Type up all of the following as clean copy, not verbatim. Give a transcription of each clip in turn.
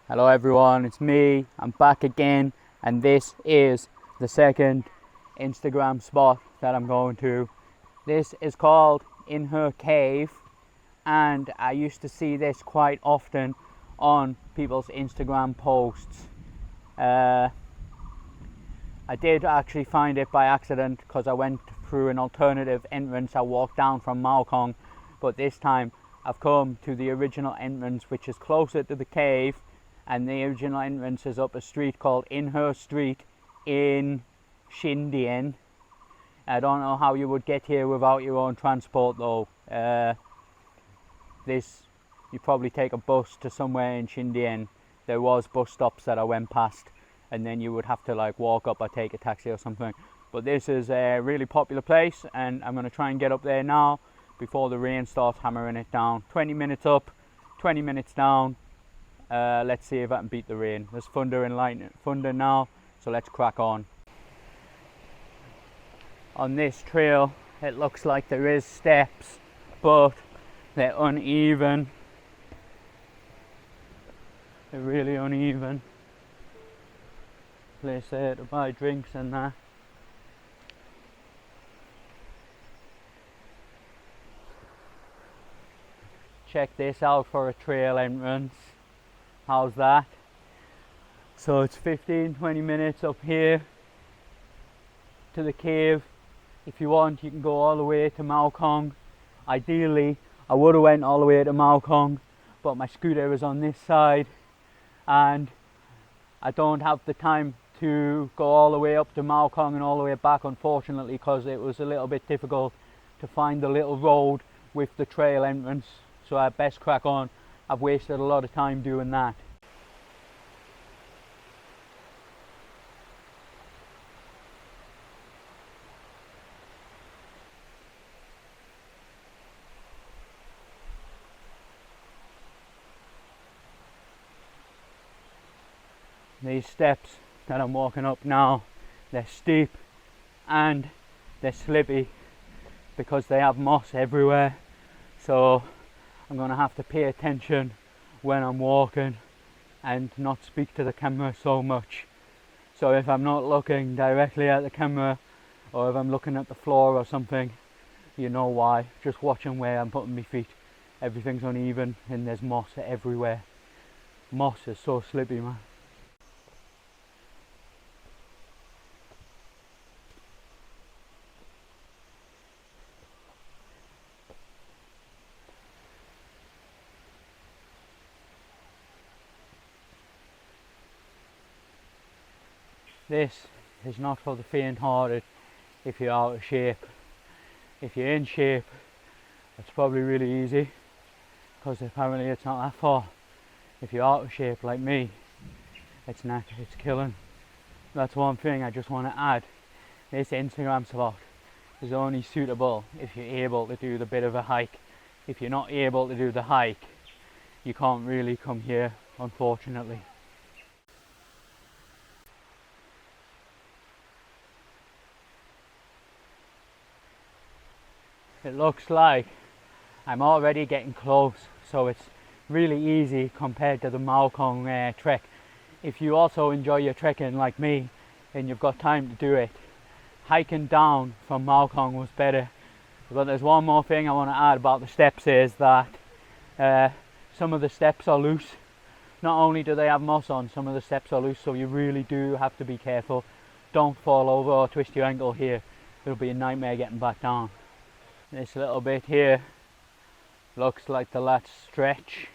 Hello everyone, it's me. I'm back again, and this is the second Instagram spot that I'm going to. This is called Yinhe Cave, and I used to see this quite often on people's Instagram posts. I did actually find it by accident because I went through an alternative entrance. I walked down from Maarko, but this time I've come to the original entrance, which is closer to the cave. And the original entrance is up a street called Yinhe Street in Yinhe. I don't know how you would get here without your own transport though. You probably take a bus to somewhere in Yinhe. There was bus stops that I went past, and then you would have to like walk up or take a taxi or something. But this is a really popular place, and I'm going to try and get up there now before the rain starts hammering it down. 20 minutes up, 20 minutes down. Let's see if I can beat the rain. There's thunder and lightning, thunder now, so let's crack on. On this trail, it looks like there is steps, but they're uneven. They're really uneven. Place there to buy drinks and that. Check this out for a trail entrance. How's that? So it's 15-20 minutes up here to the cave. If you want, you can go all the way to Maarko. Ideally, I would have went all the way to Maarko, but my scooter is on this side and I don't have the time to go all the way up to Maarko and all the way back, unfortunately, because it was a little bit difficult to find the little road with the trail entrance. So I best crack on. I've wasted a lot of time doing that. These steps that I'm walking up now, they're steep and they're slippy because they have moss everywhere. So I'm going to have to pay attention when I'm walking and not speak to the camera so much. So if I'm not looking directly at the camera, or if I'm looking at the floor or something, you know why. Just watching where I'm putting my feet. Everything's uneven and there's moss everywhere. Moss is so slippy, man. This is not for the faint-hearted if you're out of shape. If you're in shape, it's probably really easy because apparently it's not that far. If you're out of shape like me, it's killing. That's one thing I just want to add. This Instagram spot is only suitable if you're able to do the bit of a hike. If you're not able to do the hike, you can't really come here, unfortunately. It looks like I'm already getting close, so it's really easy compared to the Maarko trek. If you also enjoy your trekking like me and you've got time to do it, hiking down from Maarko was better. But there's one more thing I want to add about the steps, is that some of the steps are loose. Not only do they have moss on, some of the steps are loose, so you really do have to be careful. Don't fall over or twist your ankle here. It'll be a nightmare getting back down. This little bit here looks like the last stretch.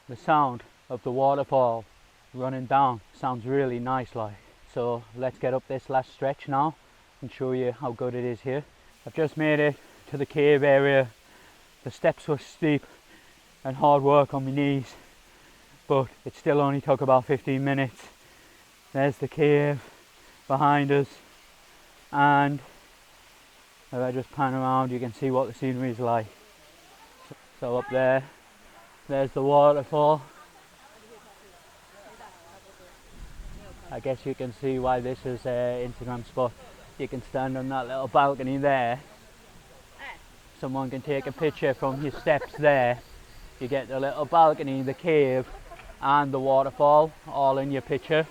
The sound of the waterfall running down sounds really nice like. So let's get up this last stretch now and show you how good it is here. I've just made it to the cave area. The steps were steep and hard work on my knees, but it still only took about 15 minutes. There's the cave behind us, and if I just pan around, you can see what the scenery is like. So up there, there's the waterfall. I guess you can see why this is an Instagram spot. You can stand on that little balcony there. Someone can take a picture from your steps there. You get the little balcony, the cave, and the waterfall all in your picture.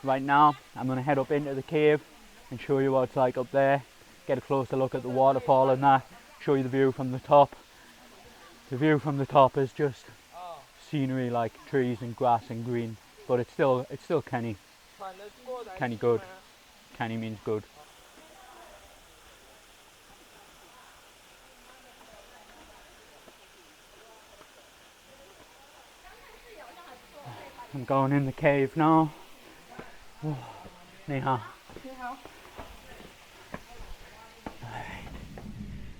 Right now I'm going to head up into the cave and show you what it's like up there, get a closer look at the waterfall and that, show you the view from the top. The view from the top is just scenery like trees and grass and green, but it's still canny good. Canny means good. I'm going in the cave now. Oh, 你好.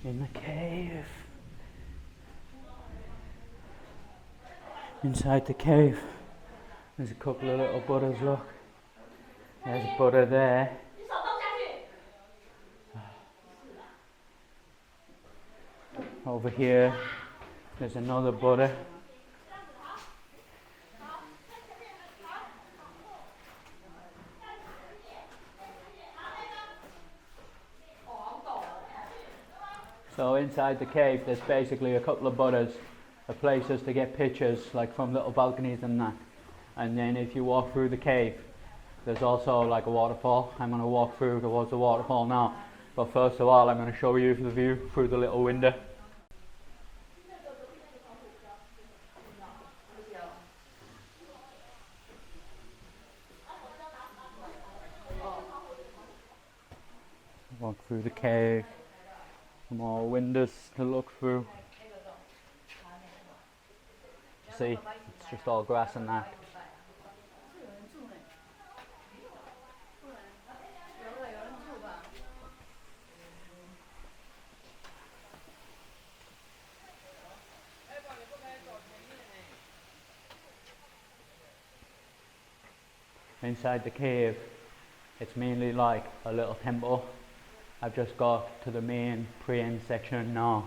In the cave. Inside the cave, there's a couple of little Buddhas, look. There's a Buddha there. Over here, there's another Buddha. So inside the cave, there's basically a couple of Buddhas, places to get pictures, like from little balconies and that. And then if you walk through the cave, there's also like a waterfall. I'm going to walk through towards the waterfall now. But first of all, I'm going to show you the view through the little window. Walk through the cave. More windows to look through. See, it's just all grass and that. Inside the cave, it's mainly like a little temple. I've just got to the main praying section now.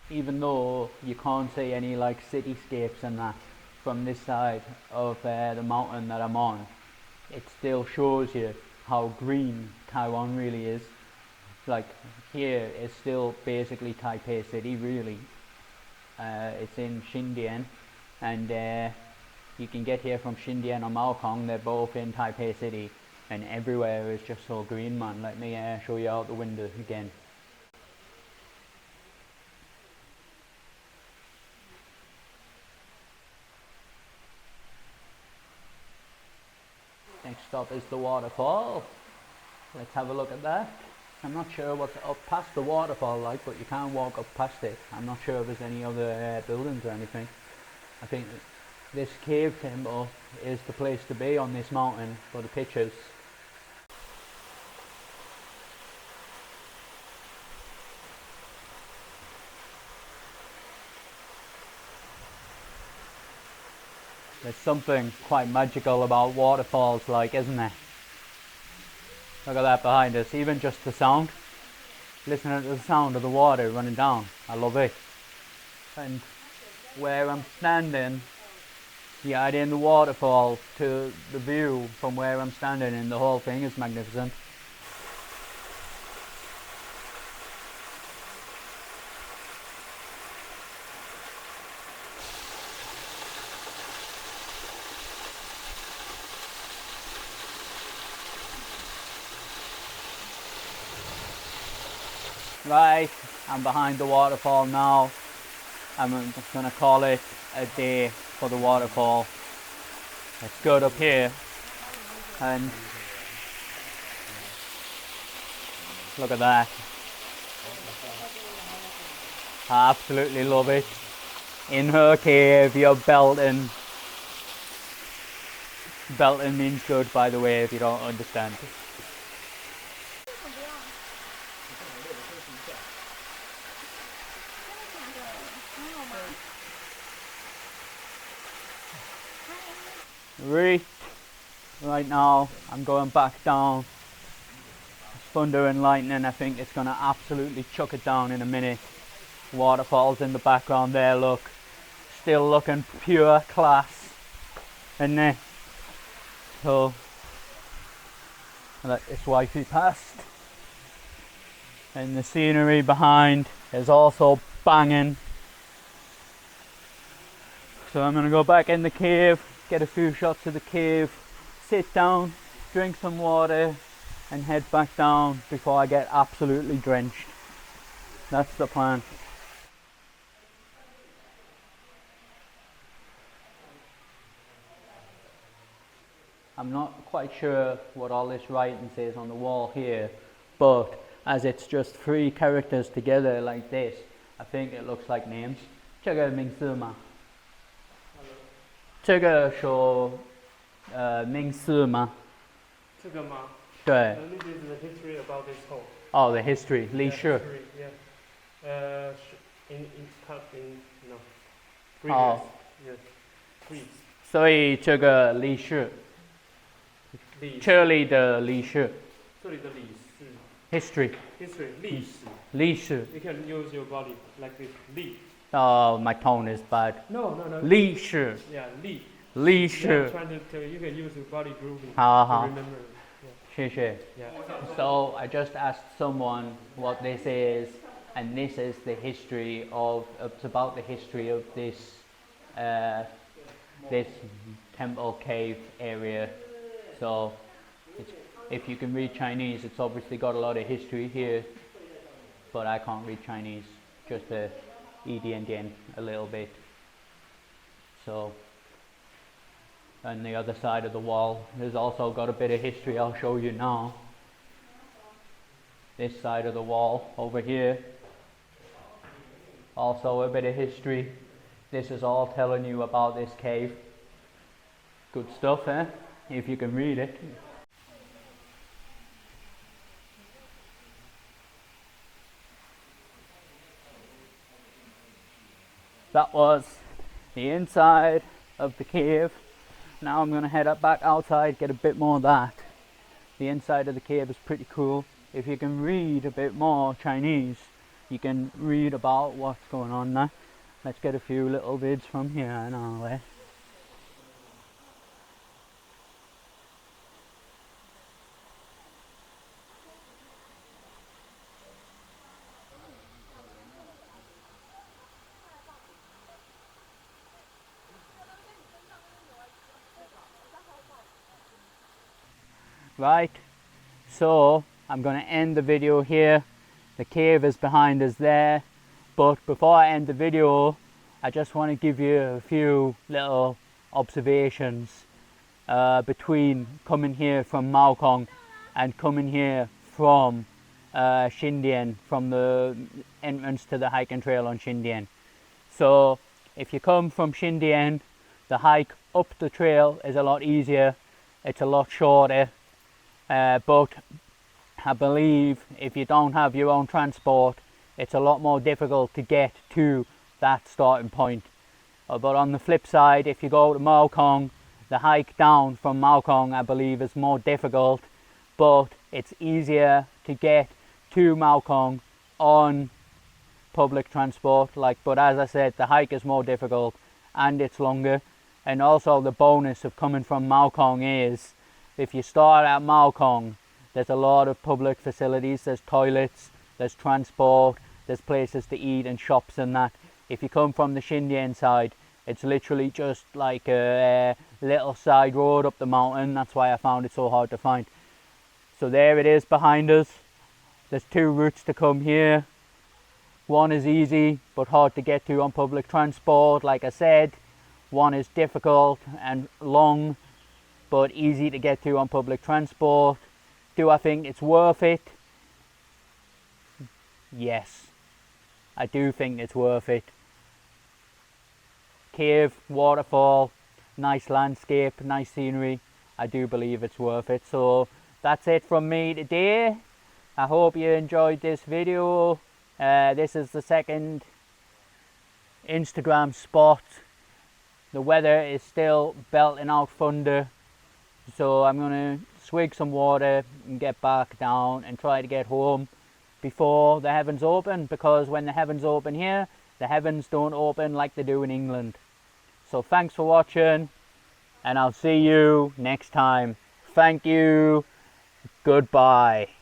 Even though you can't see any like cityscapes and that from this side of the mountain that I'm on, it still shows you how green Taiwan really is. Like here is still basically Taipei city really. It's in Xindian, and you can get here from Xindian or Maarko. They're both in Taipei city, and everywhere is just so green, man. Let me show you out the window again. Next stop is the waterfall. Let's have a look at that. I'm not sure what's up past the waterfall like, but you can walk up past it. I'm not sure if there's any other buildings or anything. I think this cave temple is the place to be on this mountain for the pictures. There's something quite magical about waterfalls, like, isn't there? Look at that behind us, even just the sound. Listening to the sound of the water running down, I love it. And where I'm standing, you add in the waterfall to the view from where I'm standing, and the whole thing is magnificent. Right, I'm behind the waterfall now. I'm just going to call it a day for the waterfall. It's good up here, and look at that. I absolutely love it. In her cave, you're belting. Belting means good, by the way, if you don't understand. Right now I'm going back down. thunder and lightning. I think it's going to absolutely chuck it down in a minute. Waterfalls in the background there, look. Still looking pure class. Isn't it? So, let this wifey past. And the scenery behind is also banging. So I'm going to go back in the cave, get a few shots of the cave, sit down, drink some water and head back down before I get absolutely drenched. That's the plan. I'm not quite sure what all this writing says on the wall here, but as it's just 3 characters together like this, I think it looks like names. 这个名字吗？这个说名字吗？这个吗？对。This is the history about this hole. Oh, the history, 历史。Yeah. In no. Previous. Oh. Yes. Please. 所以这个历史，这里的历史。这里的历史。History. History. 历史。历史。You can use your body like this. 历。Oh, my tone is bad. No. 历史。Yeah, 历。历史。Yeah, trying to tell you, you can use your body grooving to remember. Yeah. 谢谢。Yeah. So I just asked someone what this is, and this is the history of. It's about the history of this this temple cave area. So if you can read Chinese, it's obviously got a lot of history here, but I can't read Chinese, just the Dian a little bit. So, and the other side of the wall has also got a bit of history. I'll show you now. This side of the wall over here, also a bit of history. This is all telling you about this cave. Good stuff, eh? If you can read it. That was the inside of the cave. Now I'm going to head up back outside, get a bit more of that. The inside of the cave is pretty cool. If you can read a bit more Chinese, you can read about what's going on there. Let's get a few little vids from here anyway. Right, so I'm going to end the video here. The cave is behind us there, but before I end the video, I just want to give you a few little observations between coming here from Maarko and coming here from Xindian, from the entrance to the hiking trail on Xindian. So if you come from Xindian, the hike up the trail is a lot easier, it's a lot shorter. But I believe if you don't have your own transport, it's a lot more difficult to get to that starting point. But on the flip side, if you go to Maarko, the hike down from Maarko, I believe, is more difficult, but it's easier to get to Maarko on public transport. But as I said, the hike is more difficult and it's longer. And also the bonus of coming from Maarko is, if you start at Maarko, there's a lot of public facilities, there's toilets, there's transport, there's places to eat and shops and that. If you come from the Xindian side, it's literally just like a little side road up the mountain. That's why I found it so hard to find. So there it is behind us. There's 2 routes to come here. One is easy but hard to get to on public transport, like I said. One is difficult and long, but easy to get to on public transport. Do I think it's worth it? Yes, I do think it's worth it. Cave, waterfall, nice landscape, nice scenery. I do believe it's worth it. So that's it from me today. I hope you enjoyed this video. This is the second Instagram spot. The weather is still belting out thunder. So I'm going to swig some water and get back down and try to get home before the heavens open, because when the heavens open here, the heavens don't open like they do in England. So thanks for watching, and I'll see you next time. Thank you. Goodbye.